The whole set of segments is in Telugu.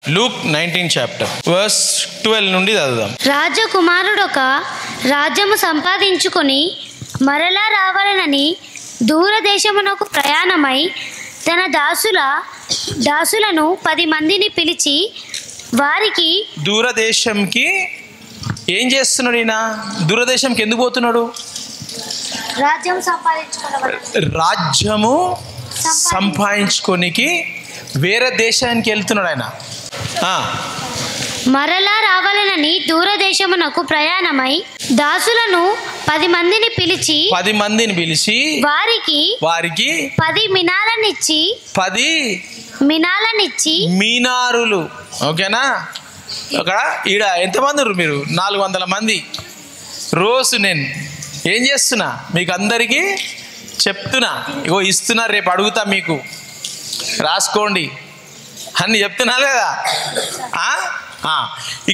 లూక్ 19 చాప్టర్ వర్స్ 12 నుండి చదువుదాం. రాజకుమారుడొక రాజ్యము సంపాదించుకొని మరలా రావాలనని దూరదేశమునకు ప్రయాణమై తన దాసులను 10 మందిని పిలిచి వారికి దూరదేశంకి ఏం చేస్తున్నాడు? ఈయన దూరదేశంకి ఎందుకు పోతున్నాడు? రాజ్యము సంపాదించుకోనికి వేరే దేశానికి వెళ్తున్నాడు ఆయన. మరలా రావాలనని దూరదేశమునకు ప్రయాణమై దాసులను 10 మందిని పిలిచి వారికి 10 మినాలనిచ్చి మీనారులు. ఓకేనా? అక్కడ ఈడ ఎంతమంది ఉన్నారు మీరు? 400 మంది. రోజు నేను ఏం చేస్తున్నా మీకు అందరికీ చెప్తున్నా, ఇగో ఇస్తున్నా, రేపు అడుగుతా, మీకు రాసుకోండి అని చెప్తున్నా లేదా?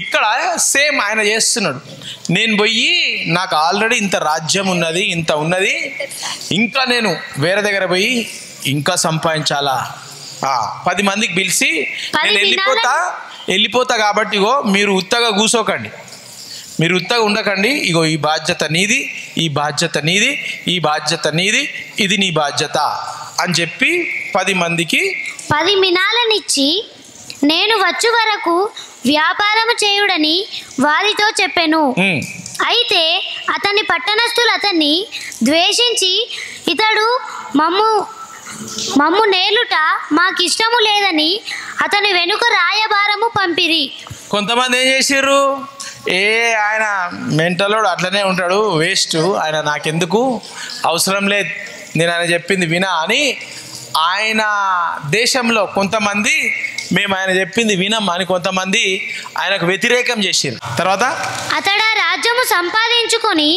ఇక్కడ సేమ్ ఆయన చేస్తున్నాడు. నేను పోయి నాకు ఆల్రెడీ ఇంత రాజ్యం ఉన్నది, ఇంత ఉన్నది, ఇంకా నేను వేరే దగ్గర పోయి ఇంకా సంపాదించాలా. 10 మందికి పిలిచి నేను వెళ్ళిపోతా కాబట్టి ఇగో మీరు ఉత్తగా కూర్చోకండి, మీరు ఉత్తగా ఉండకండి, ఇగో ఈ బాధ్యత నీది, ఈ బాధ్యత నీది, ఈ బాధ్యత నీది, ఇది నీ బాధ్యత అని చెప్పి 10 మందికి 10 మినాలనిచ్చి నేను వచ్చు వరకు వ్యాపారము చేయుడని వారితో చెప్పెను. అయితే అతని పట్టణస్థులు అతన్ని ద్వేషించి ఇతడు మమ్ము నేలుట మాకిష్టము లేదని అతని వెనుక రాయబారము పంపిరి. కొంతమంది ఏం చేసిర్రు? ఆయన మెంటలోడు అట్లనే ఉంటాడు, వేస్ట్, ఆయన నాకెందుకు, అవసరం లేదు, నేను ఆయన చెప్పింది వినా అని ఆయన దేశంలో కొంతమంది మేము ఆయన చెప్పింది వినం అని కొంతమంది ఆయనకు వ్యతిరేకం చేసిర్రు. తర్వాత అతడు ఆ రాజ్యము సంపాదించుకొని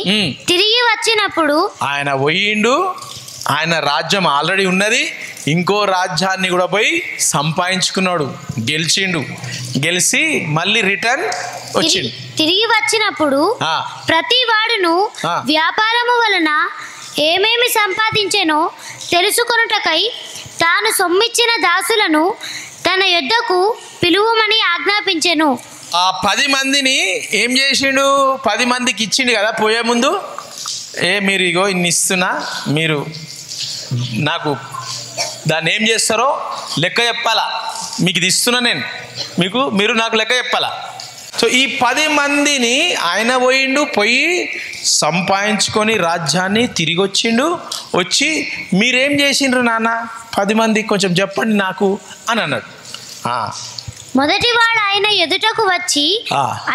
తిరిగి వచ్చినప్పుడు ఆయన పోయిండు, ఆయన రాజ్యం ఆల్రెడీ ఉన్నది, ఇంకో రాజ్యాన్ని కూడా పోయి సంపాదించుకున్నాడు, గెలిచి మళ్ళీ రిటర్న్ వచ్చిండు. తిరిగి వచ్చినప్పుడు ప్రతి వాడును వ్యాపారము వలన ఏమేమి సంపాదించెనో తెలుసుకొనుటకై తాను సొమ్మిచ్చిన దాసులను తన యొద్దకు పిలువమని ఆజ్ఞాపించెను. ఆ 10 మందిని ఏం చేసిండు? 10 మందికి ఇచ్చిండు కదా పోయే ముందు, మీరు ఇగో ఇన్ని ఇస్తున్నా, మీరు నాకు దాన్ని ఏం చేస్తారో లెక్క చెప్పాలా, మీకు ఇది ఇస్తున్నా నేను, మీరు నాకు లెక్క చెప్పాలా. సో ఈ 10 మందిని ఆయన పోయి సంపాదించుకొని రాజ్యాన్ని తిరిగి వచ్చి మీరేం చేసిండ్రు నాన్న 10 మంది కొంచెం చెప్పండి నాకు అని అన్నాడు. మొదటివాడు ఆయన ఎదుటకు వచ్చి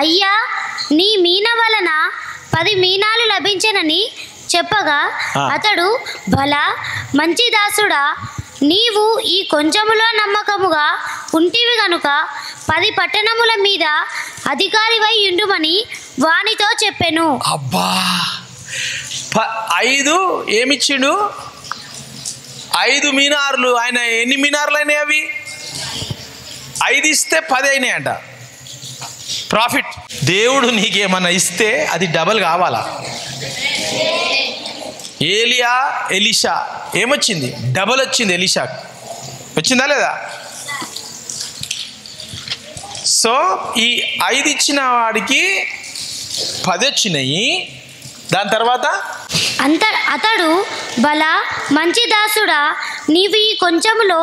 అయ్యా నీ మీన వలన 10 మీనాలు లభించనని చెప్పగా అతడు భలా మంచి దాసుడా, నీవు ఈ కొంచెములో నమ్మకముగా ఉంటివి గనుక 10 పట్టణముల మీద అధికారివై ఉండుమని వానితో చెప్పెను. అబ్బా 5 ఏమిచ్చిండు? 5 మీనార్లు. ఆయన ఎన్ని మీనార్లు అయినాయి? అవి 5 ఇస్తే 10 అయినాయంట ప్రాఫిట్. దేవుడు నీకేమన్నా ఇస్తే అది డబల్ కావాలా? ఎలీషా ఏమొచ్చింది? డబల్ వచ్చింది. ఎలీషాకి వచ్చిందా లేదా? సో ఈ 5 ఇచ్చిన వాడికి 10 వచ్చినాయి. దాని తర్వాత అతడు బలా మంచి దాసుడా, నీవు ఈ కొంచెములో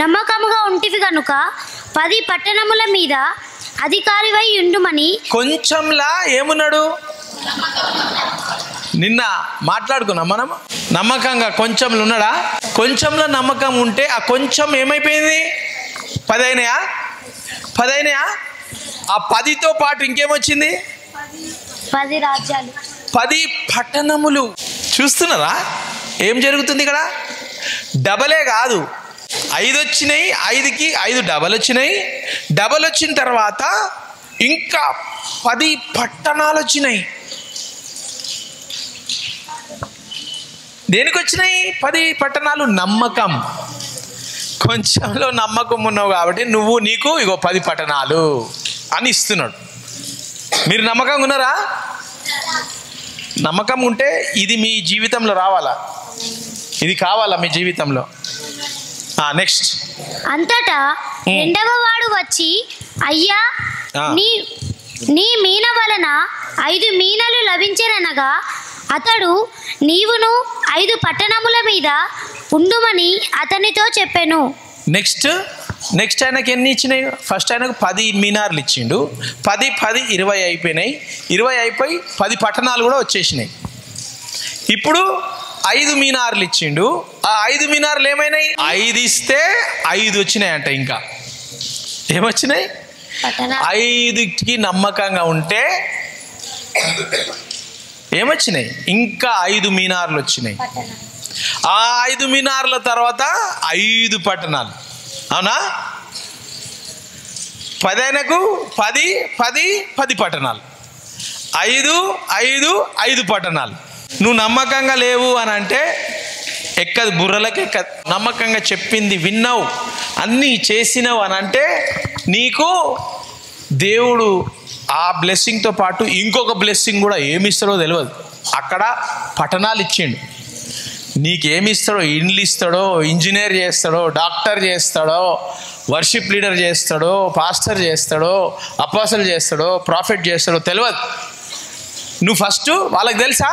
నమ్మకముగా ఉంటివి గనుక 10 పట్టణముల మీద అధికారివై ఉండుమని. కొంచెంలా ఏమున్నాడు? నిన్న మాట్లాడుకున్నాం మనం, నమ్మకంగా కొంచెంలో ఉన్నాడా? కొంచెంలో నమ్మకం ఉంటే ఆ కొంచెం ఏమైపోయింది? 10 అయినాయా? 10 అయినాయా? ఆ 10తో పాటు ఇంకేమొచ్చింది? 10 రాజ్యాలు, 10 పట్టణములు. చూస్తున్నారా ఏం జరుగుతుంది ఇక్కడ? డబలే కాదు, 5 వచ్చినాయి, 5కి 5 డబల్ వచ్చినాయి. డబల్ వచ్చిన తర్వాత ఇంకా 10 పట్టణాలు వచ్చినాయి. దేనికి వచ్చినాయి 10 పట్టణాలు? నమ్మకం. కొంచెంలో నమ్మకం ఉన్నావు కాబట్టి నీకు ఇగో 10 పట్టణాలు అని ఇస్తున్నాడు. మీరు నమ్మకంగా ఉన్నారా? నమ్మకం ఉంటే ఇది మీ జీవితంలో రావాలా, ఇది కావాలా మీ జీవితంలో. నెక్స్ట్ అంతటా రెండవ వాడు వచ్చి, అయ్యా, ఆ. నీ నీ మీన వలన 5 మీనలు లభించెననగా అతడు, నీవును 5 పట్టణముల మీద ఉండుమని అతనితో చెప్పెను. నెక్స్ట్ ఆయనకి ఎన్ని ఇచ్చినాయి? ఫస్ట్ ఆయనకు 10 మీనార్లు ఇచ్చిండు. 10 20 అయిపోయినాయి. 20 అయిపోయి 10 పట్టణాలు కూడా వచ్చేసినాయి. ఇప్పుడు 5 మీనార్లు ఇచ్చిండు. ఆ 5 మీనార్లు ఏమైనాయి? 5 ఇస్తే 5 వచ్చినాయంట. ఇంకా ఏమొచ్చినాయి? 5కి నమ్మకంగా ఉంటే ఏమొచ్చినాయి? ఇంకా 5 మీనార్లు వచ్చినాయి. ఆ 5 మీనార్ల తర్వాత 5 పట్టణాలు. అవునా? 10 ఆయనకు 10 పట్టణాలు. 5 పట్టణాలు. నువ్వు నమ్మకంగా లేవు అని అంటే ఎక్కదు, బుర్రలకి ఎక్కదు. నమ్మకంగా చెప్పింది విన్నావు, అన్నీ చేసినావు అని అంటే నీకు దేవుడు ఆ బ్లెస్సింగ్తో పాటు ఇంకొక బ్లెస్సింగ్ కూడా ఏమిస్తాడో తెలియదు. అక్కడ పట్టణాలు ఇచ్చిండు. నీకేమిస్తాడో, ఇండ్లు ఇస్తాడో, ఇంజనీర్ చేస్తాడో, డాక్టర్ చేస్తాడో, వర్షిప్ లీడర్ చేస్తాడో, పాస్టర్ చేస్తాడో, అపోస్టల్ చేస్తాడో, ప్రాఫిట్ చేస్తాడో తెలియదు. నువ్వు ఫస్ట్ వాళ్ళకి తెలుసా?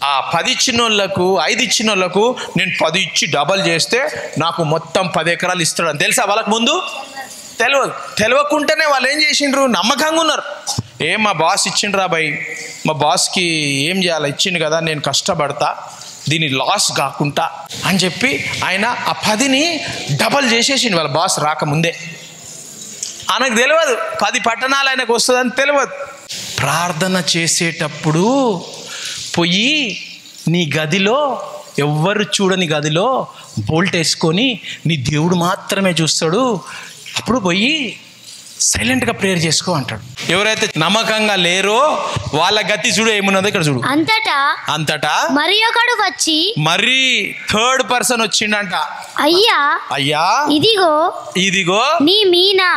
ఆ 10 ఇచ్చిన వాళ్ళకు, 5 ఇచ్చిన వాళ్ళకు నేను 10 ఇచ్చి డబల్ చేస్తే నాకు మొత్తం 10 ఎకరాలు ఇస్తాడని తెలుసా వాళ్ళకు ముందు? తెలియదు. తెలియకుండానే వాళ్ళు ఏం చేసిండ్రు? నమ్మకంగా ఉన్నారు. మా బాస్ ఇచ్చిండ్రా బాయ్, మా బాస్కి ఏం చేయాలి, ఇచ్చిండు కదా, నేను కష్టపడతా, దీన్ని లాస్ కాకుండా అని చెప్పి ఆయన ఆ 10ని డబల్ చేసేసిండు వాళ్ళ బాస్ రాకముందే. ఆయనకు తెలియదు 10 పట్టణాలు ఆయనకు వస్తుందని తెలియదు. ప్రార్థన చేసేటప్పుడు పోయి నీ గదిలో, ఎవ్వరు చూడని గదిలో బోల్ట్ వేసుకొని నీ దేవుడు మాత్రమే చూస్తాడు, అప్పుడు పోయి సైలెంట్గా ప్రేయర్ చేసుకో అంటాడు. ఎవరైతే నమ్మకంగా లేరో వాళ్ళ గతి చూడు ఏమున్నదో ఇక్కడ చూడు. అంతటా మరి ఒకడు వచ్చి, మరి 3rd పర్సన్ వచ్చిండంట. అయ్యా ఇదిగో నీ మీనా,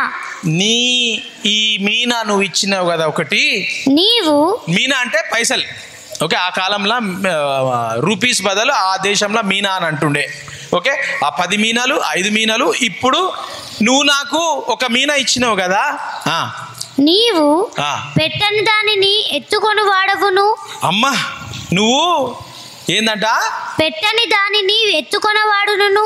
ఈ మీనా నువ్వు ఇచ్చినావు కదా ఒకటి. మీనా అంటే పైసలు. ఓకే, ఆ కాలంలో రూపీస్ బదులు ఆ దేశంలో మీనా అని అంటుండే. ఓకే, ఆ 10 మీనాలు, 5 మీనాలు. ఇప్పుడు నువ్వు నాకు ఒక మీనా ఇచ్చినావు కదా, నీవు పెట్టని దానిని ఎత్తుకొని వాడవును. అమ్మా, నువ్వు ఏందంట? పెట్టని దానిని ఎత్తుకొనవాడును.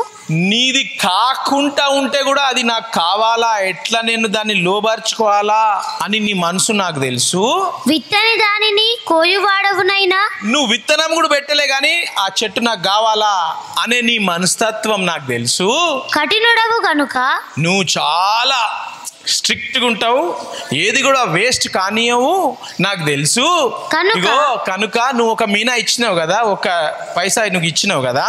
నీది కాకుండా ఉంటే కూడా అది నాకు కావాలా, ఎట్లా నేను దాన్ని లోబర్చుకోవాలా అని నీ మనసు నాకు తెలుసు. విత్తని దానిని కోయువాడవునైనా, నువ్వు విత్తనం కూడా పెట్టలే కానీ ఆ చెట్టు నాకు కావాలా అనే నీ మనస్తత్వం నాకు తెలుసు. కఠినుడవు కనుక నువ్వు చాలా స్ట్రిక్ట్గా ఉంటావు, ఏది కూడా వేస్ట్ కానియవు నాకు తెలుసు. కనుక నువ్వు ఒక మీనా ఇచ్చినావు కదా, ఒక పైసా నువ్వు ఇచ్చినావు కదా,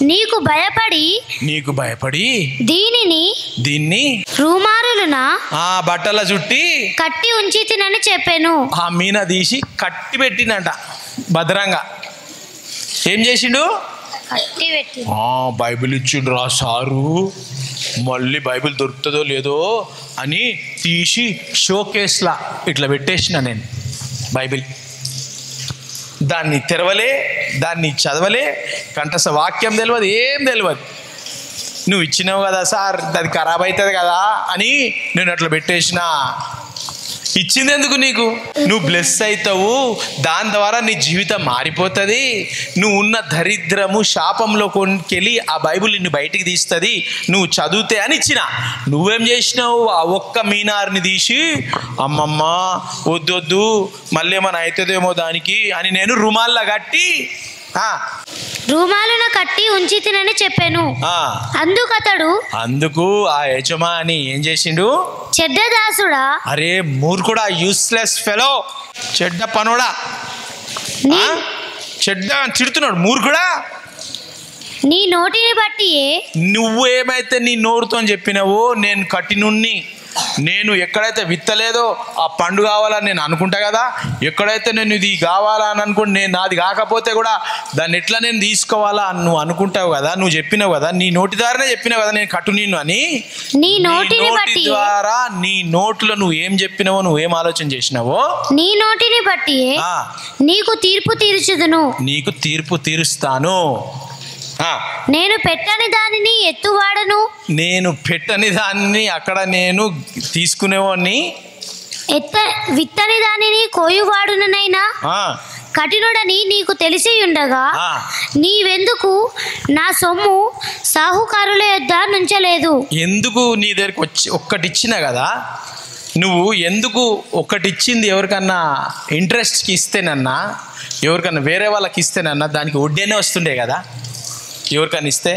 నీకు భయపడి దీనిని రూమారులున బట్టల చుట్టి కట్టి ఉంచి తినని చెప్పాను. ఆ మీనా తీసి కట్టి పెట్టినట భద్రంగా. ఏం చేసిండు? బైబిల్ ఇచ్చిండు రా సారు, మళ్ళీ బైబిల్ దొరుకుతుందో లేదో అని తీసి షోకేస్లా ఇట్లా పెట్టేసిన నేను బైబిల్. దాన్ని తెరవలే, దాన్ని చదవలే, కంఠస్థ వాక్యం తెలియదు, ఏం తెలియదు. నువ్వు ఇచ్చినావు కదా సార్, అది ఖరాబ్ అవుతుంది కదా అని నేను అట్లా పెట్టేసిన. ఇచ్చింది ఎందుకు నీకు? నువ్వు బ్లెస్ అవుతావు, దాని ద్వారా నీ జీవితం మారిపోతుంది, నువ్వు ఉన్న దరిద్రము శాపంలో కొనుకెళ్ళి ఆ బైబిల్ నిన్ను బయటికి తీస్తుంది, నువ్వు చదివితే అని ఇచ్చిన. నువ్వేం చేసినావు? ఆ ఒక్క మీనార్ని తీసి అమ్మమ్మ వద్దొద్దు మళ్ళీ ఏమైనా అవుతుందేమో దానికి అని నేను రుమాల్లా కట్టి రూమాలను కట్టి ఉంచి తినని చెప్పాను. అందుకు ఆ యజమాని ఏం చేసిండు? చెడ్డ దాసుడా, అరే మూర్ఖుడా, యూస్లెస్ ఫెలో, చెడ్డ పనుడా, చెడ్డ తిడుతున్నాడు, మూర్ఖుడా, నీ నోటిని బట్టి నువ్వు ఏమైతే నీ నోరుతో చెప్పినావో, నేను కఠినుణ్ణి, నేను ఎక్కడైతే విత్తలేదో ఆ పండు కావాలని నేను అనుకుంటా కదా, ఎక్కడైతే నేను ఇది కావాలా అని అనుకుంటే నేను నాది కాకపోతే కూడా దాన్ని ఎట్లా నేను తీసుకోవాలా అని నువ్వు అనుకుంటావు కదా, నువ్వు చెప్పినావు కదా, నీ నోటి ద్వారానే చెప్పినావు కదా నేను కట్టు నిన్ను అని. నీ నోటి ద్వారా నీ నోట్లో నువ్వు ఏం చెప్పినావో, నువ్వేం ఆలోచన చేసినావో, నీ నోటిని బట్టి నీకు తీర్పు తీర్చుదును, నీకు తీర్పు తీరుస్తాను. నేను పెట్టని దానిని ఎత్తువాడను, నేను పెట్టని దాన్ని అక్కడ నేను తీసుకునేవాడిని, విత్తని దానిని కోయువాడునైనా కఠినుడని నీకు తెలిసి ఉండగా నీవెందుకు నా సొమ్ము సాహుకారుల యొద్ద నుంచలేదు? ఎందుకు నీ దగ్గరికి వచ్చి ఒక్కటి ఇచ్చినా కదా, నువ్వు ఎందుకు ఒక్కటి ఇచ్చింది ఎవరికన్నా ఇంట్రెస్ట్కి ఇస్తేనన్నా, ఎవరికన్నా వేరే వాళ్ళకి ఇస్తేనన్నా దానికి వడ్డీనే వస్తుండే కదా ఎవరికన్నా ఇస్తే.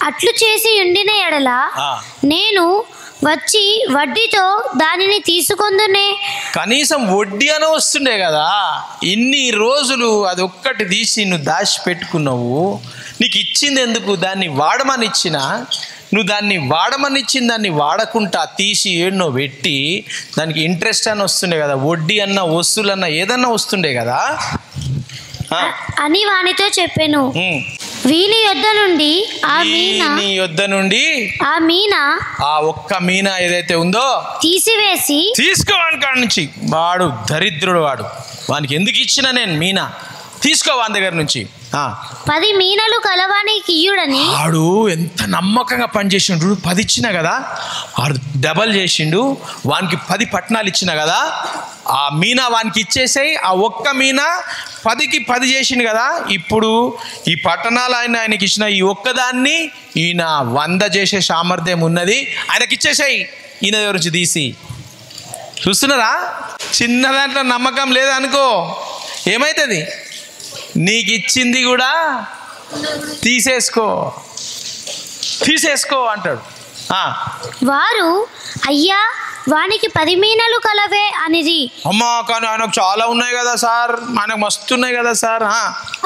అట్లు చేసి ఉండిన ఎడల నేను వచ్చి వడ్డీతో దానిని తీసుకొందునే. కనీసం వడ్డీ అని వస్తుండే కదా, ఇన్ని రోజులు అది ఒక్కటి తీసి నువ్వు దాచిపెట్టుకున్నావు. నీకు ఇచ్చింది ఎందుకు? దాన్ని వాడమని ఇచ్చినా నువ్వు దాన్ని వాడమని ఇచ్చిన దాన్ని వాడకుండా తీసి ఏడనో పెట్టి దానికి ఇంట్రెస్ట్ అని వస్తుండే కదా, వడ్డీ అన్న వస్తువులన్నా ఏదన్నా వస్తుండే కదా అని వానితో చెప్పాను. వీని యొద్ద నుండి నీ యొద్ద నుండి ఆ ఒక్క మీనా ఏదైతే ఉందో తీసివేసి తీసుకోవాని కాడి నుంచి, వాడు దరిద్రుడు, వానికి ఎందుకు ఇచ్చినా నేను మీనా తీసుకో వాని దగ్గర నుంచి. 10 మీనలు కలవానికి ఇయ్యుడని. వాడు ఎంత నమ్మకంగా పనిచేసిండు, 10 ఇచ్చినా కదా వాడు డబల్ చేసిండు, వానికి 10 పట్టణాలు ఇచ్చినా కదా, ఆ మీనా వానికి ఇచ్చేసాయి. ఆ ఒక్క మీనా 10కి 10 చేసిండు కదా, ఇప్పుడు ఈ పట్టణాలు ఆయనకి ఇచ్చిన ఈ ఒక్కదాన్ని ఈయన 100 చేసే సామర్థ్యం ఉన్నది, ఆయనకి ఇచ్చేసాయి ఈయన దగ్గర నుంచి తీసి. చూస్తున్నారా? చిన్న దాంట్లో నమ్మకం లేదనుకో ఏమవుతుంది, నీకు ఇచ్చింది కూడా తీసేసుకో అంటాడు. వారు అయ్యా వానికి 10 మీనలు కలవే అనిది. అమ్మా కానీ ఆయనకు చాలా ఉన్నాయి కదా సార్, మనకు మస్తు ఉన్నాయి కదా సార్.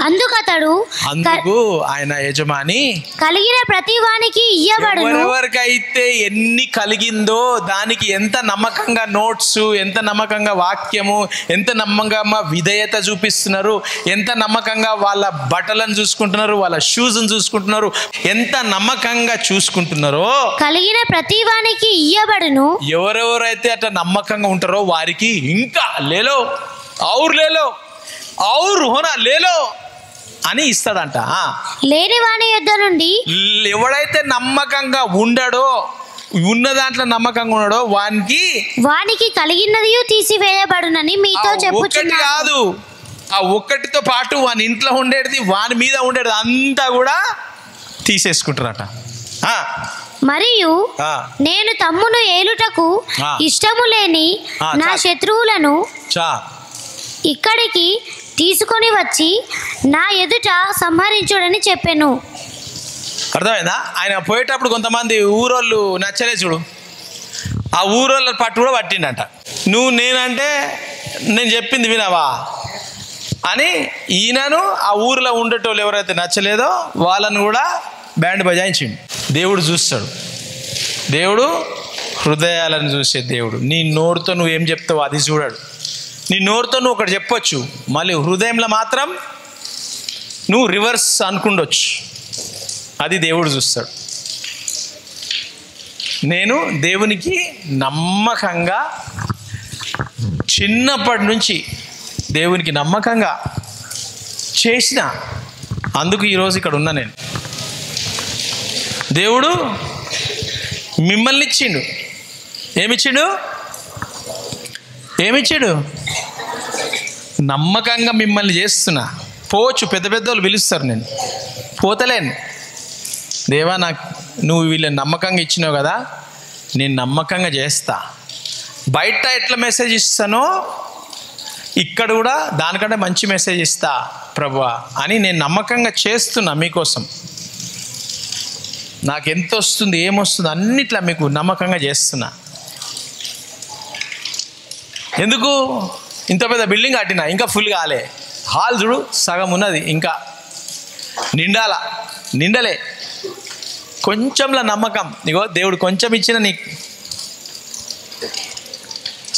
అందుకు ఆయన యజమాని కలిగిన ప్రతి వానికి ఇయ్యబడును. ఎవరికైతే ఎన్ని కలిగిందో దానికి ఎంత నమ్మకంగా నోట్స్, ఎంత నమ్మకంగా వాక్యము, ఎంత నమ్మకంగా విధేయత చూపిస్తున్నారు, ఎంత నమ్మకంగా వాళ్ళ బట్టలను చూసుకుంటున్నారు, వాళ్ళ షూస్ని చూసుకుంటున్నారు, ఎంత నమ్మకంగా చూసుకుంటున్నారో కలిగిన ప్రతి వానికి ఇయ్యబడును. ఎవరెవరైతే అట్లా నమ్మకంగా ఉంటారో వారికి ఇంకా లేలో అని ఇస్తాడంట. లేని వాని యొద్ద నుండి ఎవడైతే నమ్మకంగా ఉండడో, ఉన్న దాంట్లో నమ్మకంగా ఉన్నాడో వానికి కలిగినది తీసివేయబడునని మీతో చెప్పుచున్నాను. కాదు, ఆ ఒక్కటితో పాటు వాని ఇంట్లో ఉండేది, వాని మీద ఉండేది అంతా కూడా తీసేసుకుంటారట. మరియు నేను తమ్మును ఏలుటకు ఇష్టము లేని నా శత్రువులను ఇక్కడికి తీసుకొని వచ్చి నా ఎదుట సంహరించుడని చెప్పాను. అర్థమైందా? ఆయన పోయేటప్పుడు కొంతమంది ఊరోళ్ళు నచ్చలే చూడు, ఆ ఊరోళ్ళ పట్టు కూడా పట్టిండట. నువ్వు నేనంటే నేను చెప్పింది వినవా అని ఈయనను ఆ ఊరిలో ఉండేటోళ్ళు ఎవరైతే నచ్చలేదో వాళ్ళను కూడా బ్యాండ్ బజాయించిండు. దేవుడు చూస్తాడు, దేవుడు హృదయాలను చూసే దేవుడు. నీ నోరుతో నువ్వు ఏం చెప్తావో అది చూడాడు. నీ నోరుతో నువ్వు ఒకటి చెప్పొచ్చు, మళ్ళీ హృదయంలో మాత్రం నువ్వు రివర్స్ అనుకుండొచ్చు. అది దేవుడు చూస్తాడు. నేను దేవునికి నమ్మకంగా చిన్నప్పటి నుంచి దేవునికి నమ్మకంగా చేసిన, అందుకు ఈరోజు ఇక్కడ ఉన్నా నేను. దేవుడు మిమ్మల్ని ఇచ్చిండు. ఏమిచ్చాడు? నమ్మకంగా మిమ్మల్ని చేస్తున్నా. పోవచ్చు, పెద్ద పెద్దోళ్ళు పిలుస్తారు, నేను పోతలేను. దేవా నువ్వు వీళ్ళని నమ్మకంగా ఇచ్చినావు కదా, నేను నమ్మకంగా చేస్తా. బయట ఎట్లా మెసేజ్ ఇస్తానో ఇక్కడ కూడా దానికంటే మంచి మెసేజ్ ఇస్తా ప్రభువా అని నేను నమ్మకంగా చేస్తున్నా మీకోసం. నాకు ఎంత వస్తుంది, ఏమొస్తుంది అన్నిట్లా మీకు నమ్మకంగా చేస్తున్నా. ఎందుకు? ఇంత పెద్ద బిల్డింగ్ కట్టినా ఇంకా ఫుల్ కాలే, హాల్ చూడు సగం ఉన్నది, ఇంకా నిండలే. కొంచెంలా నమ్మకం, ఇగో దేవుడు కొంచెం ఇచ్చిన నీకు.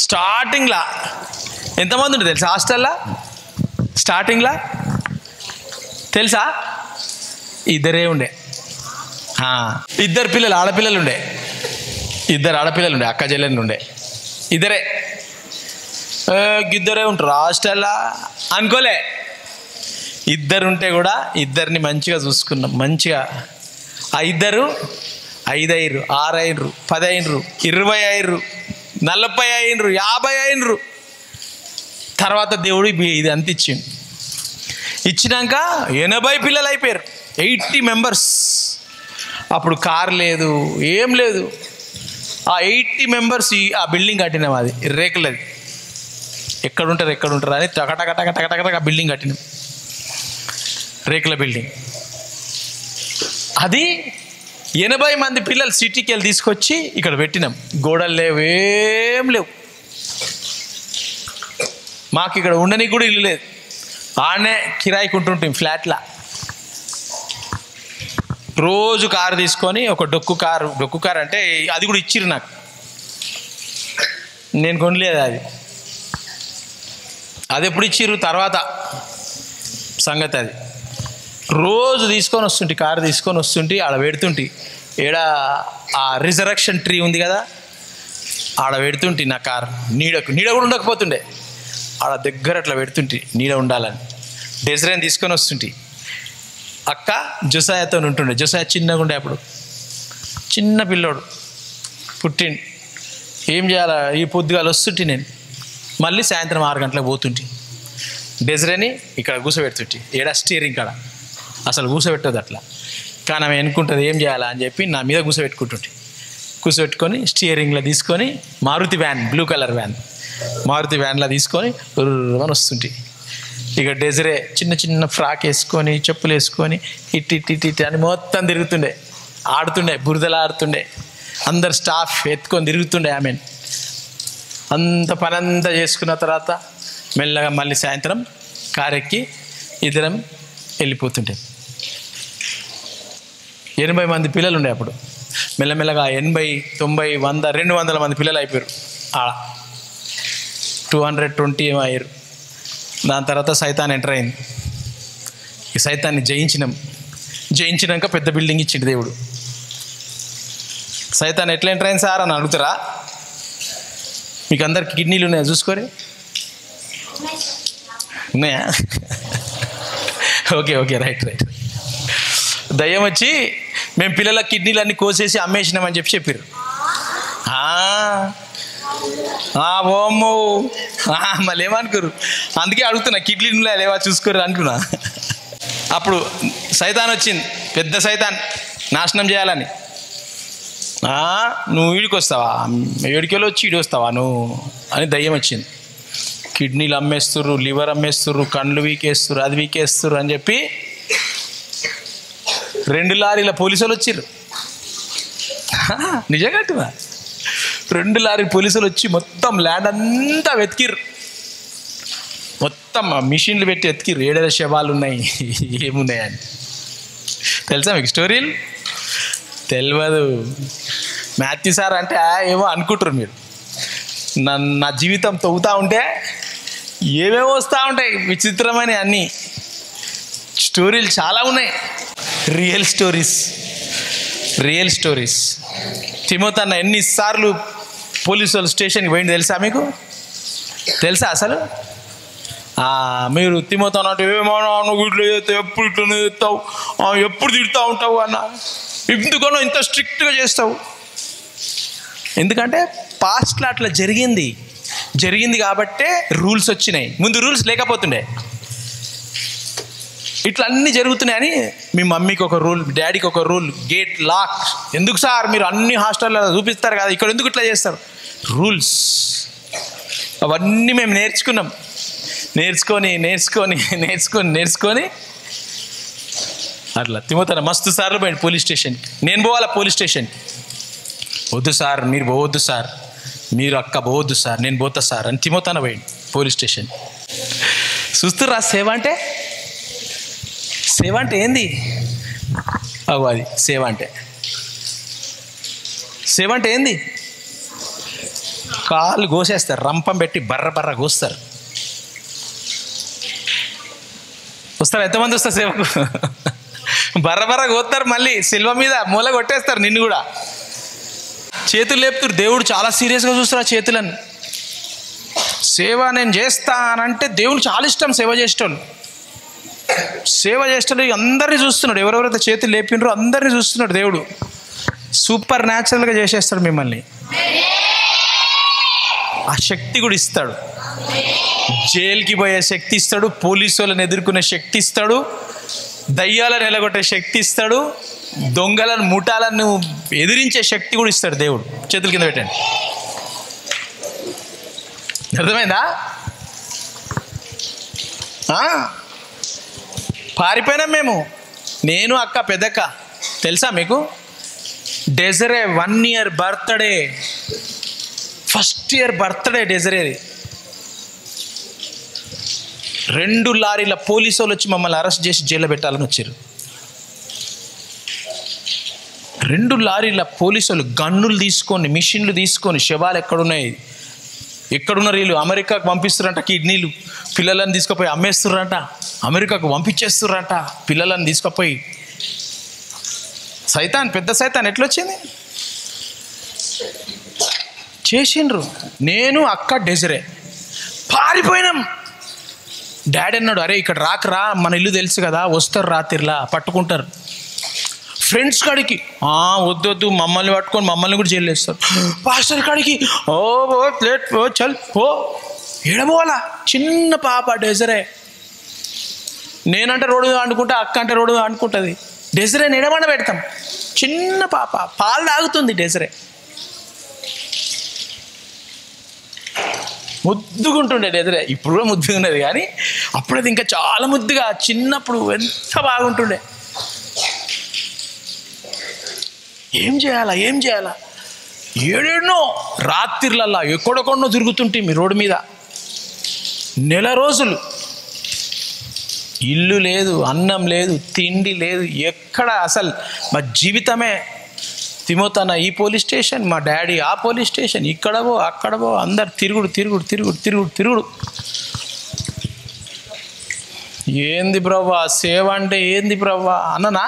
స్టార్టింగ్లా ఎంతమంది ఉంటుంది తెలుసా హాస్టల్లో? స్టార్టింగ్లా తెలుసా? 2 ఉండే, 2 పిల్లలు ఆడపిల్లలు ఉండే, 2 ఆడపిల్లలు ఉండే, అక్క చెల్లెలు ఉండే, 2 ఇద్దరే ఉంటారు హాస్టల్లో అనుకోలే. ఇద్దరుంటే కూడా ఇద్దరిని మంచిగా చూసుకున్నాం. మంచిగా ఆ ఇద్దరు 5 అయ్యారు, 6 అయ్యారు, 10 అయ్యారు, 20 అయ్యారు, 40 అయ్యారు, 50 అయ్యారు. తర్వాత దేవుడు ఇది అంత ఇచ్చిండు. ఇచ్చినాక 80 పిల్లలు అయిపోయారు, 80 మెంబర్స్. అప్పుడు కార్ లేదు, ఏం లేదు. ఆ 80 మెంబర్స్ ఆ బిల్డింగ్ కట్టినాం. అది రేకులది. ఎక్కడుంటారు అని టకటక బిల్డింగ్ కట్టినాం, రేకుల బిల్డింగ్. అది 80 మంది పిల్లలు సిటీకి వెళ్ళి తీసుకొచ్చి ఇక్కడ పెట్టినాం. గోడలు లేవు, ఏం లేవు. మాకు ఇక్కడ ఉండనికి కూడా ఇల్లు లేదు. ఆడనే కిరాయికి ఉంటుంటాం ఫ్లాట్లా. రోజు కారు తీసుకొని ఒక డొక్కు కారు అంటే అది కూడా ఇచ్చిర్రు నాకు. నేను కొనలేదు అది ఎప్పుడు ఇచ్చిర్రు తర్వాత సంగతి. అది రోజు తీసుకొని వస్తుంటే, కారు తీసుకొని వస్తుంటే ఆడ పెడుతుంటే, ఏడ ఆ రిజరక్షన్ ట్రీ ఉంది కదా, ఆడ పెడుతుంటే నా కారు నీడ కూడా ఉండకపోతుండే. ఆడ దగ్గర అట్లా పెడుతుంటే నీడ ఉండాలని. డెజరైన్ తీసుకొని వస్తుంటే అక్క జొసాయతో ఉంటుండే. జొసాయ చిన్నగా ఉండే, అప్పుడు చిన్న పిల్లోడు పుట్టిండు. ఏం చేయాలా, ఈ పొద్దుగాలు వస్తుంటే నేను మళ్ళీ సాయంత్రం 6 గంటలకు పోతుంటే డెజరైని ఇక్కడ కూసబెడుతుంటే, ఏడా స్టీరింగ్ కాడ. అసలు కూసబెట్టదు అట్లా, కానీ ఆమె అనుకుంటుంది ఏం చేయాలా అని చెప్పి నా మీద కూసబెట్టుకొని స్టీరింగ్లో తీసుకొని Maruti van, blue colour van, Maruti వ్యాన్లో తీసుకొని అని వస్తుంటే, ఇక డెజరే చిన్న ఫ్రాక్ వేసుకొని చెప్పులు వేసుకొని ఇట్టి అని మొత్తం తిరుగుతుండే, ఆడుతుండే, బురదలా ఆడుతుండే. అందరు స్టాఫ్ ఎత్తుకొని తిరుగుతుండే ఆమె. అంత పని అంతా చేసుకున్న తర్వాత మెల్లగా మళ్ళీ సాయంత్రం కారెక్కి ఇద్దరం వెళ్ళిపోతుండే. 80 మంది పిల్లలు ఉండే అప్పుడు. మెల్లమెల్లగా 80, 90, 100, 200 మంది పిల్లలు అయిపోయారు. 220 ఏమో అయ్యారు. దాని తర్వాత సైతాన్ ఎంటర్ అయింది. ఈ సైతాన్ని జయించినాక పెద్ద బిల్డింగ్ ఇచ్చిండు దేవుడు. సైతాన్ ఎట్లా ఎంటర్ అయింది సార్ అని అడుగుతారా? మీకు అందరికి కిడ్నీలు ఉన్నాయా చూసుకోరే? ఉన్నాయా? Okay right. దయ్యం వచ్చి మేము పిల్లల కిడ్నీలన్నీ కోసేసి అమ్మేసినామని చెప్పారు. ఓమ్మో మళ్ళీ ఏమనుకోరు. అందుకే అడుగుతున్నా, కిడ్నీలు లేవా చూసుకోరు అనుకున్నా. అప్పుడు సైతాన్ వచ్చింది, పెద్ద సైతాన్, నాశనం చేయాలని. నువ్వు వీడికి వస్తావా, ఏడికెళ్ళి వచ్చి ఈడి వస్తావా నువ్వు అని దయ్యం వచ్చింది. కిడ్నీలు అమ్మేస్తుర్రు, లివర్ అమ్మేస్తుర్రు, కళ్ళు వీకేస్తుర్రు, అది వీకేస్తుర్రు అని చెప్పి 2 లారీల పోలీసులు వచ్చిర్రు. నిజంగా 2 లారీ పోలీసులు వచ్చి మొత్తం ల్యాండ్ అంతా వెతికిర్రు. మొత్తం మిషన్లు పెట్టి వెతికిర్రు, 7 శవాలు ఉన్నాయి, ఏమున్నాయని. తెలుసా మీకు స్టోరీలు? తెలియదు. మాథ్యూ సార్ అంటే ఏమో అనుకుంటారు మీరు. నా జీవితం తవ్వుతూ ఉంటే ఏమేమో వస్తూ ఉంటాయి, విచిత్రమైన అన్నీ స్టోరీలు చాలా ఉన్నాయి. Real stories. తిమోతి అన్న ఎన్నిసార్లు పోలీసు వాళ్ళు స్టేషన్కి పోయింది తెలుసా మీకు? తెలుసా అసలు? మీరు తిమోతి అన్నట్టు ఏమన్నా నువ్వు వీటిలో చేస్తావు, ఎప్పుడు ఇట్లా చేస్తావు, ఎప్పుడు తిడుతూ ఉంటావు అన్న, ఎందుకనో ఇంత స్ట్రిక్ట్గా చేస్తావు. ఎందుకంటే పాస్ట్లో అట్లా జరిగింది కాబట్టే రూల్స్ వచ్చినాయి. ముందు రూల్స్ లేకపోతుండే. ఇట్లా అన్నీ జరుగుతున్నాయని మీ మమ్మీకి ఒక రూల్, డాడీకి ఒక రూల్, గేట్ లాక్. ఎందుకు సార్ మీరు అన్ని హాస్టల్లో చూపిస్తారు కదా, ఇక్కడ ఎందుకు ఇట్లా చేస్తారు? రూల్స్ అవన్నీ మేము నేర్చుకొని అట్లా తిమోతి మస్తు సార్లు పోయింది పోలీస్ స్టేషన్కి. నేను పోవాలా పోలీస్ స్టేషన్కి? వద్దు సార్, మీరు పోవద్దు సార్, మీరు అక్క పోవద్దు సార్, నేను పోతా సార్ అని తిమోతి పోయింది పోలీస్ స్టేషన్. చూస్తుర్రా సేవ అంటే ఏంది? అది సేవ అంటే ఏంది? కాళ్ళు కోసేస్తారు, రంపం పెట్టి బర్ర కోస్తారు. వస్తారు ఎంతమంది వస్తారు సేవకు? బర్ర కోస్తారు, మళ్ళీ సిల్వ మీద మూల కొట్టేస్తారు నిన్ను కూడా. చేతులు లేపుతారు. దేవుడు చాలా సీరియస్గా చూస్తారు ఆ చేతులను. సేవ నేను చేస్తానంటే దేవుడు చాలా ఇష్టం సేవ చేసేటోళ్ళు. సేవ చేస్తాడు, అందరినీ చూస్తున్నాడు. ఎవరెవరైతే చేతులు లేపినరో అందరినీ చూస్తున్నాడు దేవుడు. సూపర్ న్యాచురల్గా చేసేస్తాడు మిమ్మల్ని. ఆ శక్తి కూడా ఇస్తాడు. జైలుకి పోయే శక్తి ఇస్తాడు, పోలీసు వాళ్ళని ఎదుర్కొనే శక్తి ఇస్తాడు, దయ్యాలను ఎలగొట్టే శక్తి ఇస్తాడు, దొంగలను ముఠాలను ఎదిరించే శక్తి కూడా ఇస్తాడు దేవుడు. చేతుల కింద పెట్టండి. అర్థమైందా? పారిపోయినాం మేము, నేను అక్క పెద్దక్క. తెలుసా మీకు? డెజరే 1 year birthday, first year birthday డెజరేది. 2 లారీల పోలీసు వాళ్ళు వచ్చి మమ్మల్ని అరెస్ట్ చేసి జైల్లో పెట్టాలని వచ్చారు. 2 లారీల పోలీసు వాళ్ళు గన్నులు తీసుకొని, మిషన్లు తీసుకొని, శవాలు ఎక్కడున్నారు వీళ్ళు అమెరికాకు పంపిస్తున్నారంట. కిడ్నీలు పిల్లలను తీసుకుపోయి అమ్మేస్తున్నారంట, అమెరికాకు పంపించేస్తున్నారంట పిల్లలను తీసుకుపోయి. సైతాన్, పెద్ద సైతాన్ ఎట్లొచ్చింది? చేసిండ్రు. నేను అక్క డెజరే పారిపోయినాం. డాడీ అన్నాడు, అరే ఇక్కడ రాకరా, మన ఇల్లు తెలుసు కదా, వస్తారు రాత్రిలా పట్టుకుంటారు. ఫ్రెండ్స్ కాడికి వద్దు మమ్మల్ని పట్టుకొని మమ్మల్ని కూడా జైలు వేస్తారు. పాస్టర్ కాడికి ఓ ప్లేట్ ఓ చల్ ఓ ఎడబోలా. చిన్న పాప డెజరే. నేనంటే రోడ్డు అనుకుంటా, అక్క అంటే రోడ్డు అనుకుంటుంది. డెజరే నిడమండ పెడతాం. చిన్న పాప పాలు తాగుతుంది డెజరే. ముద్దుగా ఉంటుండే డెజరే. ఇప్పుడు కూడా ముద్దుగా ఉన్నది, కానీ అప్పుడైతే ఇంకా చాలా ముద్దుగా, చిన్నప్పుడు ఎంత బాగుంటుండే. ఏం చేయాలా ఏడేనో రాత్రిలల్లా ఎక్కడెక్కడో తిరుగుతుంటే మీ రోడ్డు మీద. 1 రోజులు ఇల్లు లేదు, అన్నం లేదు, తిండి లేదు, ఎక్కడ అసలు మా జీవితమే. తిమోతన్న ఈ పోలీస్ స్టేషన్, మా డాడీ ఆ పోలీస్ స్టేషన్, ఇక్కడవో అక్కడవో, అందరు తిరుగుడు. ఏంది బ్రవ్వా సేవ అంటే, ఏంది బ్రవ్వా అన్ననా?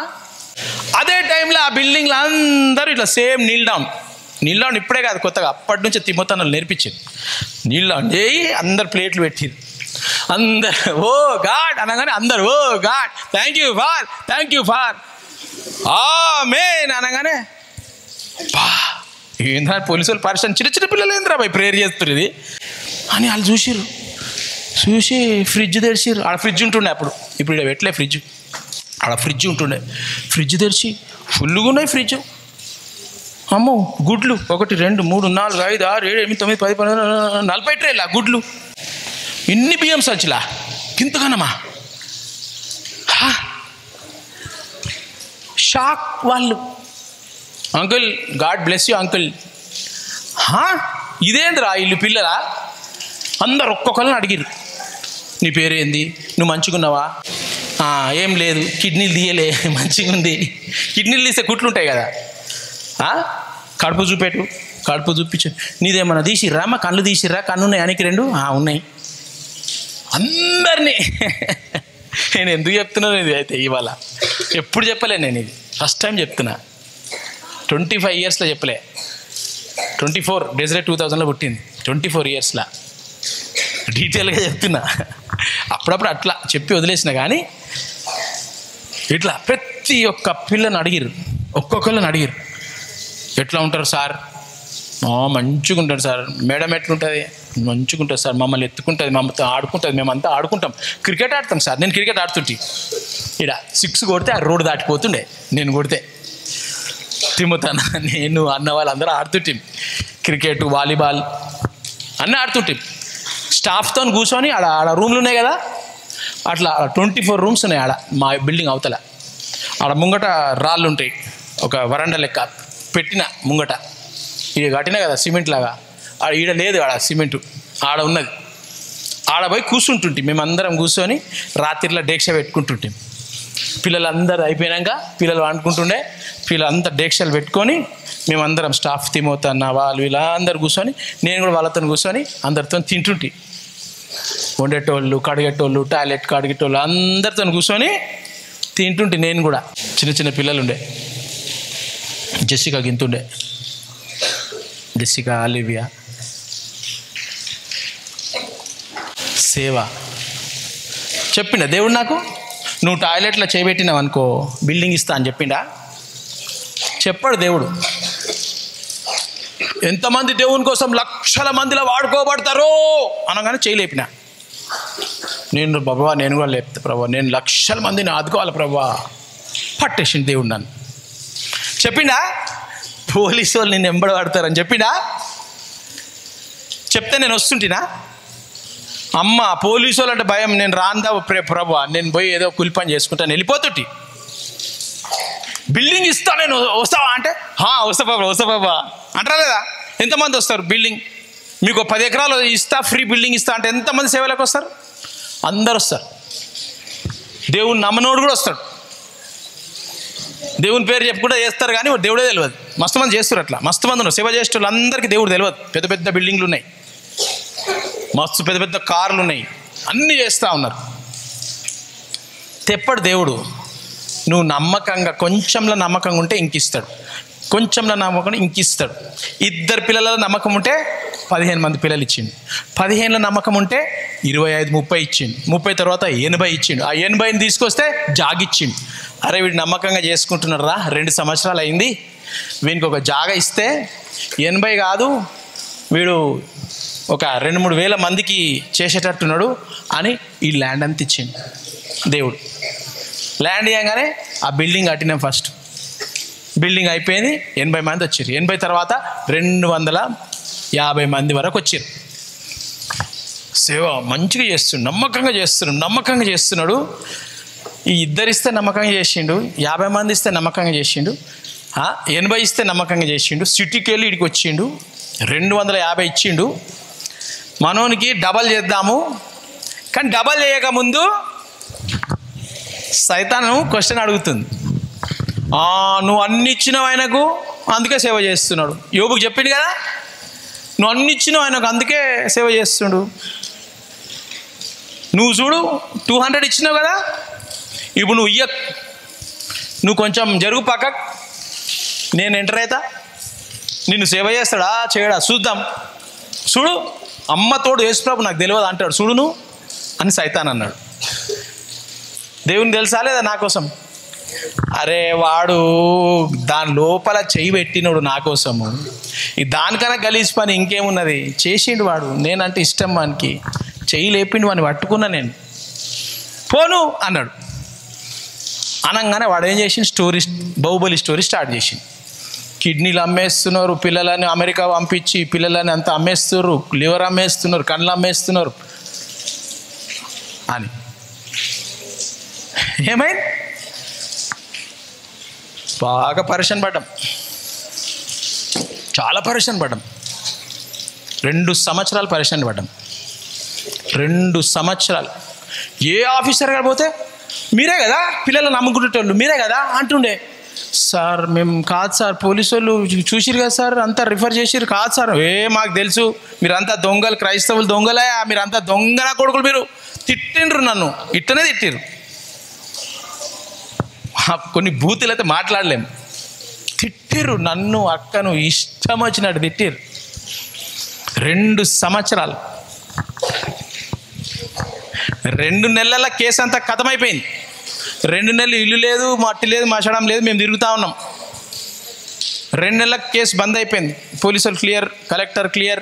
అదే టైంలో ఆ బిల్డింగ్లో అందరూ ఇట్లా సేమ్ నీల్ డౌన్ ఇప్పుడే కాదు, కొత్తగా అప్పటి నుంచే తిమోతన్నలు నేర్పించింది. నీల్ డౌన్ చేయి, అందరు ప్లేట్లు పెట్టింది. అందరు ఓ గాడ్ అనగానే అందరు ఓ గాడ్ థ్యాంక్ యూ ఫార్ ఆమేన్ అనగానే ఏందా పోలీసు వాళ్ళు పరిశ్రమ చిన్న పిల్లలు ఏందిరా భయ్ ప్రేయర్ చేస్తారు ఇది అని వాళ్ళు చూసి ఫ్రిడ్జ్ తెరిచిర్రు. ఆడ ఫ్రిడ్జ్ ఉంటుండే అప్పుడు, ఇప్పుడు ఇక్కడ పెట్టలే ఫ్రిడ్జ్. ఆడ ఫ్రిడ్జ్ ఉంటుండే, ఫ్రిడ్జ్ తెరిచి ఫుల్గా ఉన్నాయి ఫ్రిడ్జ్. అమ్మో గుడ్లు 1 2 3 4 5 6 7 8 9 10 11 40 ట్రేలా గుడ్లు. ఇన్ని బియ్యం సంచులా కింతగానమ్మా. షాక్ వాళ్ళు. Uncle god bless you uncle. ఇదేంద్రా వీళ్ళు పిల్లరా? అందరు ఒక్కొక్కరిని అడిగిరు, నీ పేరేంది, నువ్వు మంచిగున్నావా? ఏం లేదు, కిడ్నీలు తీయలే, మంచిగా ఉంది. కిడ్నీలు తీసే కుట్లు ఉంటాయి కదా, కడుపు చూపెట్టు, కడుపు చూపించు. నీదేమన్నా తీసిర్రా? మా కళ్ళు తీసిర్రా? కన్ను ఉన్నాయి ఆయనకి 2 ఉన్నాయి. అందరినీ నేను ఎందుకు చెప్తున్నాను ఇది అయితే ఇవాళ, ఎప్పుడు చెప్పలే నేను, ఇది ఫస్ట్ టైం చెప్తున్నా. 25 yearsలో చెప్పలే. 24 డెజరే 2000లో పుట్టింది. 24 yearsలో డీటెయిల్గా చెప్తున్నా. అప్పుడప్పుడు అట్లా చెప్పి వదిలేసిన, కానీ ఇట్లా ప్రతి ఒక్క పిల్లని అడిగిరు, ఒక్కొక్కళ్ళని అడిగిరు, ఎట్లా ఉంటారు సార్? మంచిగా ఉంటారు సార్. మేడం ఎట్లుంటుంది? మంచిగా ఉంటుంది సార్. మమ్మల్ని ఎత్తుకుంటుంది, మమ్మల్ని ఆడుకుంటుంది, మేమంతా ఆడుకుంటాం. క్రికెట్ ఆడతాం సార్. నేను క్రికెట్ ఆడుతుంటే ఇక్కడ 6 కొడితే ఆ రోడ్డు దాటిపోతుండే. నేను కొడితే తిమ్ముతాను, నేను అన్న వాళ్ళందరూ ఆడుతుంటాం క్రికెట్, వాలీబాల్ అన్నీ ఆడుతుంటాం. స్టాఫ్తో కూర్చొని ఆడ రూమ్లు ఉన్నాయి కదా, అట్లా 24 rooms ఉన్నాయి ఆడ మా బిల్డింగ్ అవతల. ఆడ ముంగట రాళ్ళు ఉంటాయి, ఒక వరండా లెక్క పెట్టిన ముంగట. ఇది కట్టినా కదా సిమెంట్ లాగా, ఈడ లేదు ఆడ సిమెంటు, ఆడ ఉన్నది. ఆడ పోయి కూర్చుంటుంటే మేమందరం కూర్చొని రాత్రిలో డేక్ష పెట్టుకుంటుంటాం. పిల్లలందరూ అయిపోయాక పిల్లలు వండుకుంటుండే, పిల్లలంతా డేక్షలు పెట్టుకొని మేమందరం స్టాఫ్ తిమోతన్న వాళ్ళు వీళ్ళందరూ కూర్చొని, నేను కూడా వాళ్ళతో కూర్చొని అందరితో తింటుంటే, వండేటోళ్ళు, కడిగేటోళ్ళు, టాయిలెట్ కడిగేటోళ్ళు అందరితో కూర్చొని తింటుంటే నేను కూడా. చిన్న పిల్లలు ఉండే, జెసికా గింతుండే, జెసికా, ఆలివియా. సేవ చెప్పిండే దేవుడు నాకు, నువ్వు టాయిలెట్లో చేయబెట్టినావు అనుకో బిల్డింగ్ ఇస్తా అని చెప్పిండా? చెప్పాడు దేవుడు. ఎంతమంది దేవుని కోసం లక్షల మందిలో వాడుకోబడతారో అనగానే చేయలేపిన. నేను బాబా నేను కూడా లేపుతా ప్రభా, నేను లక్షల మందిని ఆదుకోవాలి ప్రభా. పట్టేసింది దేవుడు నన్ను. చెప్పిండా? పోలీసు వాళ్ళు నేను ఎంబడి పడతారని చెప్పిండా? చెప్తే నేను వస్తుంటినా? అమ్మ పోలీసు వాళ్ళు అంటే భయం, నేను రాందా ప్రభా, నేను పోయి ఏదో కూలి పని చేసుకుంటాను వెళ్ళిపోతుంటి. బిల్డింగ్ ఇస్తా నేను, వస్తావా అంటే వస్తా బాబా అంటారా లేదా? ఎంతమంది వస్తారు? బిల్డింగ్ మీకు 10 ఎకరాలు ఇస్తా, ఫ్రీ బిల్డింగ్ ఇస్తా అంటే ఎంతమంది సేవలకు వస్తారు? అందరు వస్తారు. దేవుని నమ్మనోడు కూడా వస్తాడు. దేవుని పేరు చెప్పుకుంటే చేస్తారు కానీ దేవుడే తెలియదు. మస్తు మంది చేస్తారు అట్లా, మస్తు మంది ఉన్నారు సేవ చేసే వాళ్ళు. అందరికీ దేవుడు తెలియదు. పెద్ద పెద్ద బిల్డింగ్లు ఉన్నాయి, మస్తు పెద్ద పెద్ద కార్లు ఉన్నాయి, అన్నీ చేస్తూ ఉన్నారు. తెప్పడు దేవుడు. నువ్వు నమ్మకంగా, కొంచెంలో నమ్మకంగా ఉంటే ఇంకిస్తాడు, కొంచెంలో నమ్మకం ఇంకిస్తాడు. 2 పిల్లల నమ్మకం ఉంటే 15 మంది పిల్లలు ఇచ్చిండు. 15లో నమ్మకం ఉంటే 25, 30 ఇచ్చిండు. 30 తర్వాత 80 ఇచ్చిండు. ఆ 80ని తీసుకొస్తే జాగిచ్చిండు. అరే వీడు నమ్మకంగా చేసుకుంటున్నాడు రా, 2 సంవత్సరాలు అయింది, వీనికి ఒక జాగ ఇస్తే 80 కాదు, వీడు ఒక 2-3 వేల మందికి చేసేటట్టున్నాడు అని ఈ ల్యాండ్ అంతా ఇచ్చిండు దేవుడు. ల్యాండ్ ఇవ్వగానే ఆ బిల్డింగ్ కట్టినాం. ఫస్ట్ బిల్డింగ్ అయిపోయింది, 80 మంది వచ్చారు. 80 తర్వాత 250 మంది వరకు వచ్చారు. సేవ మంచిగా చేస్తున్నాడు, నమ్మకంగా చేస్తున్నాడు. ఈ 2 ఇస్తే నమ్మకంగా చేసిండు, 50 మంది ఇస్తే నమ్మకంగా చేసిండు, 80 ఇస్తే నమ్మకంగా చేసిండు. సిటీకి వెళ్ళి ఇడికి వచ్చిండు, 250 ఇచ్చిండు. మనోనికి డబల్ చేద్దాము, కానీ డబల్ చేయకముందు సైతాను క్వశ్చన్ అడుగుతుంది. నువ్వు అన్ని ఇచ్చినావు ఆయనకు, అందుకే సేవ చేస్తున్నాడు. యోబుకు చెప్పిండు కదా, నువ్వు అన్ని ఇచ్చినావు ఆయనకు, అందుకే సేవ చేస్తున్నాడు. నువ్వు చూడు 200 ఇచ్చినావు కదా, ఇప్పుడు నువ్వు కొంచెం జరుగు పక్కకు, నేను ఎంటర్ అవుతా, నిన్ను సేవ చేస్తాడా చేయడా చూద్దాం, చూడు అమ్మతోడు యేసుప్రభు నాకు తెలియదు అంటాడు చూడు నువ్వు అని సైతాన్ అన్నాడు. దేవుని తెలుసా లేదా నా కోసం? అరే వాడు దాని లోపల చెయ్యి పెట్టినోడు నా కోసము. ఈ దానికన్నా గలీజ్ పని ఇంకేమున్నది చేసిండు వాడు. నేనంటే ఇష్టం వానికి, చెయ్యి లేపిండు వాడిని పట్టుకున్నా నేను. పోను అన్నాడు. అనగానే వాడు ఏం చేసిండు, బాహుబలి స్టోరీ స్టార్ట్ చేసిండు. కిడ్నీలు అమ్మేస్తున్నారు, పిల్లలని అమెరికా పంపించి పిల్లలని అంతా అమ్మేస్తున్నారు, లివర్ అమ్మేస్తున్నారు, కళ్ళు అమ్మేస్తున్నారు అని. ఏమైంది? బాగా పరేషాన్ పడ్డాం, చాలా పరేషాన్ పడ్డాం. 2 సంవత్సరాలు పరేషాన్ పడ్డాం. 2 సంవత్సరాలు. ఏ ఆఫీసర్ గారు పోతే మీరే కదా పిల్లలను నమ్ముకునేటోళ్ళు, మీరే కదా అంటుండే. సార్ మేము కాదు సార్, పోలీసు వాళ్ళు చూసిరు కదా సార్, అంతా రిఫర్ చేసిరు. కాదు సార్, మాకు తెలుసు మీరంతా దొంగలు, క్రైస్తవులు దొంగలే, మీరంతా దొంగల కొడుకులు, మీరు తిట్టిండ్రు నన్ను, ఇట్టనే తిట్టిరు. కొన్ని బూతులు అయితే మాట్లాడలేము. తిట్టిర్రు నన్ను, అక్కను, ఇష్టం వచ్చినట్టు తిట్టిర్రు. 2 సంవత్సరాలు. 2 నెలల కేసు అంతా ఖతమైపోయింది. 2 నెలలు ఇల్లు లేదు, మట్టి లేదు, మచడం లేదు, మేము తిరుగుతూ ఉన్నాం. 2 నెలల కేసు బంద్ అయిపోయింది. పోలీసులు clear, collector clear,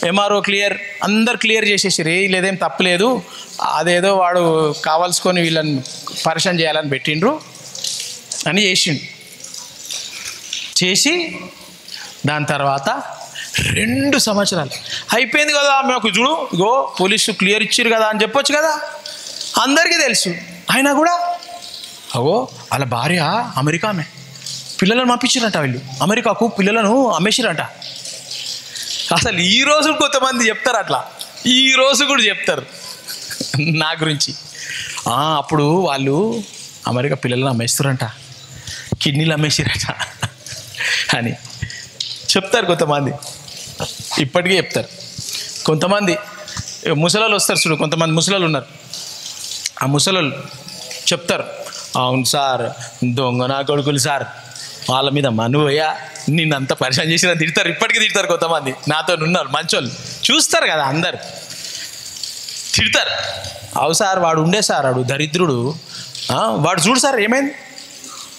MRO clear, అందరు క్లియర్ చేసేసారు. లేదేం తప్పులేదు, అదేదో వాడు కావాల్సుకొని వీళ్ళని పరేషాన్ చేయాలని పెట్టిండ్రు అని చేసి దాని తర్వాత 2 సంవత్సరాలు అయిపోయింది కదా. మాకు చూడు ఇగో పోలీసు క్లియర్ ఇచ్చారు కదా అని చెప్పొచ్చు కదా, అందరికీ తెలుసు. అయినా కూడా అగో వాళ్ళ భార్య అమెరికా ఆమె, పిల్లలను పంపించారంట, వీళ్ళు అమెరికాకు పిల్లలను అమ్మేసిరంట. అసలు ఈ రోజు కొంతమంది చెప్తారు అట్లా, ఈ రోజు కూడా చెప్తారు నా గురించి. అప్పుడు వాళ్ళు అమెరికా పిల్లలను అమ్మేస్తారంట, కిడ్నీలు అమ్మేసిరట అని చెప్తారు కొంతమంది. ఇప్పటికీ చెప్తారు. కొంతమంది ముసలాళ్ళు వస్తారు చూడు, కొంతమంది ముసలాళ్ళు ఉన్నారు. ఆ ముసలాళ్ళు చెప్తారు, అవును సార్ దొంగ నా కొడుకులు సార్, వాళ్ళ మీద మనువయ్యా నిన్నంతా పరిచయం చేసిన తిడతారు. ఇప్పటికీ తిడతారు కొంతమంది. నాతో ఉన్నారు మంచోళ్ళు, చూస్తారు కదా అందరు తిడతారు. అవు సార్ వాడు ఉండే సార్, వాడు దరిద్రుడు, వాడు చూడు సార్ ఏమైంది,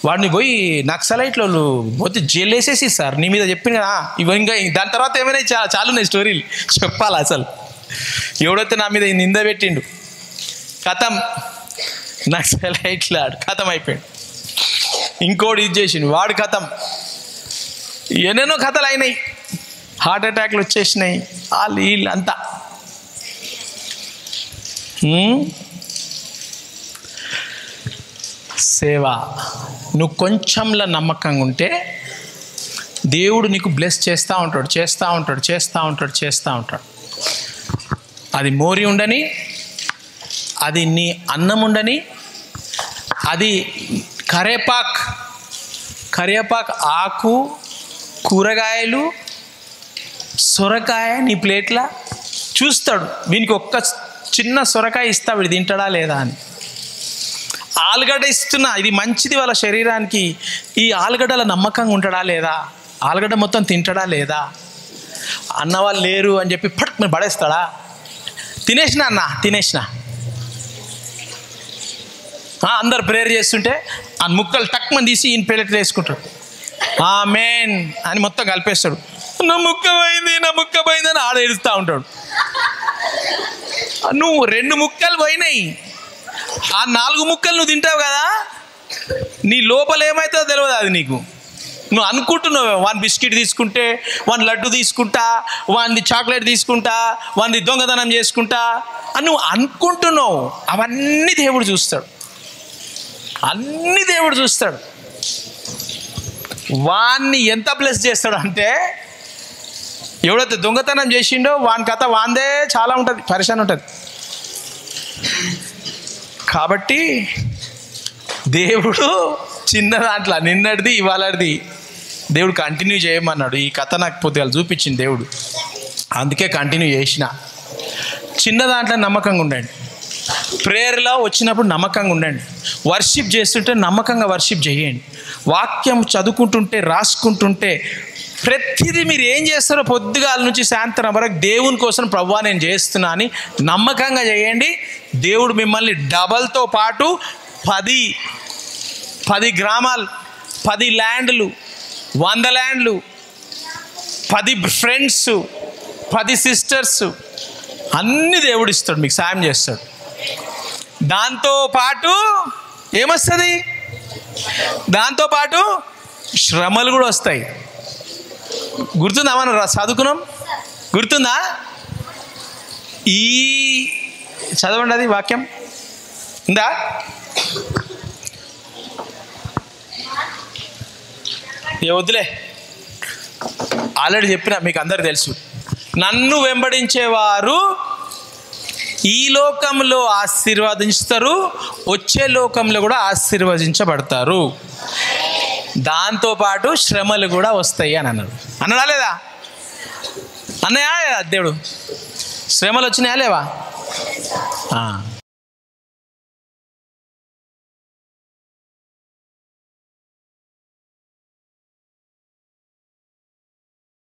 వాడిని పోయి నక్సలైట్లు పోతే జైలు వేసేసి సార్ నీ మీద చెప్పింది కదా. ఇవి ఇంకా దాని తర్వాత ఏమైనా చాలున్నాయి స్టోరీలు చెప్పాలి. అసలు ఎవడైతే నా మీద నింద పెట్టిండు కథం, నక్సలైట్లాడు కథం అయిపోయాడు. ఇంకోటి ఇది చేసిండు వాడు కథం. ఎన్నెన్నో కథలు అయినాయి, హార్ట్ అటాక్లు వచ్చేసినాయి, వాళ్ళు వీళ్ళు అంతా. సేవ నువ్వు కొంచెంలో నమ్మకంగా ఉంటే దేవుడు నీకు బ్లెస్ చేస్తూ ఉంటాడు, చేస్తూ ఉంటాడు, చేస్తూ ఉంటాడు, చేస్తూ ఉంటాడు. అది మోరి ఉండని, అది నీ అన్నం ఉండని, అది కరేపాక్ ఆకు, కూరగాయలు, సొరకాయ నీ ప్లేట్లా చూస్తాడు. వీనికి ఒక్క చిన్న సొరకాయ ఇస్తా, వీడు తింటాడా లేదా అని. ఆలుగడ్డ ఇస్తున్నా, ఇది మంచిది వాళ్ళ శరీరానికి, ఈ ఆలుగడ్డల నమ్మకంగా ఉంటాడా లేదా, ఆలుగడ్డ మొత్తం తింటాడా లేదా. అన్నవాళ్ళు లేరు అని చెప్పి పట్ మీరు పడేస్తాడా. తినేసిన అన్న తినేసిన, అందరు ప్రేయర్ చేస్తుంటే ఆ ముక్కలు టక్మని తీసి ఈయన ప్లేట్లు వేసుకుంటాడు. ఆమేన్ అని మొత్తం కలిపేస్తాడు. నా ముక్క పోయింది, నా ముక్క పోయింది అని ఆడ ఏడుస్తూ ఉంటాడు. నువ్వు 2 ముక్కలు పోయినాయి, ఆ 4 ముక్కలు నువ్వు తింటావు కదా, నీ లోపల ఏమవుతుందో తెలియదు. అది నీకు నువ్వు అనుకుంటున్నావు, వాని బిస్కెట్ తీసుకుంటే, వాని లడ్డు తీసుకుంటా, వాని చాక్లెట్ తీసుకుంటా, వాని దొంగతనం చేసుకుంటా అని నువ్వు అనుకుంటున్నావు. అవన్నీ దేవుడు చూస్తాడు, అన్నీ దేవుడు చూస్తాడు. వాన్ని ఎంత బ్లెస్ చేస్తాడు అంటే, ఎవడైతే దొంగతనం చేసిండో వాని కథ వాందే చాలా ఉంటుంది, పరిశాన్ ఉంటుంది. కాబట్టి దేవుడు చిన్న దాంట్లో నిన్నటిది ఇవాళది దేవుడు కంటిన్యూ చేయమన్నాడు. ఈ కథ నాకు పొద్దుగా చూపించింది దేవుడు, అందుకే కంటిన్యూ చేసిన. చిన్న దాంట్లో నమ్మకంగా ఉండండి, ప్రేయర్లో వచ్చినప్పుడు నమ్మకంగా ఉండండి, వర్షిప్ చేస్తుంటే నమ్మకంగా వర్షిప్ చేయండి, వాక్యం చదువుకుంటుంటే రాసుకుంటుంటే ప్రతిదీ మీరు ఏం చేస్తారో పొద్దుగాల నుంచి సాయంత్రం వరకు దేవుని కోసం ప్రభువా నేను చేస్తున్నా అని నమ్మకంగా చేయండి. దేవుడు మిమ్మల్ని డబల్తో పాటు 10 గ్రామాలు, 10 ల్యాండ్లు, 100 ల్యాండ్లు, 10 ఫ్రెండ్స్, 10 సిస్టర్స్ అన్నీ దేవుడు ఇస్తాడు, మీకు సాయం చేస్తాడు. దాంతోపాటు ఏమొస్తుంది, దాంతోపాటు శ్రమలు కూడా వస్తాయి. గుర్తుందా, మనం చదువుకున్నాం, గుర్తుందా? ఈ చదవండి, అది వాక్యం ఉందా? వద్దులే, ఆల్రెడీ చెప్పిన, మీకు అందరు తెలుసు. నన్ను వెంబడించేవారు ఈ లోకంలో ఆశీర్వదించుతారు, వచ్చే లోకంలో కూడా ఆశీర్వదించబడతారు, దాంతోపాటు శ్రమలు కూడా వస్తాయి అని అన్నాడు. అన్నాడా లేదా? అన్నయా దేవుడు? శ్రమలు వచ్చినాయా లేవా?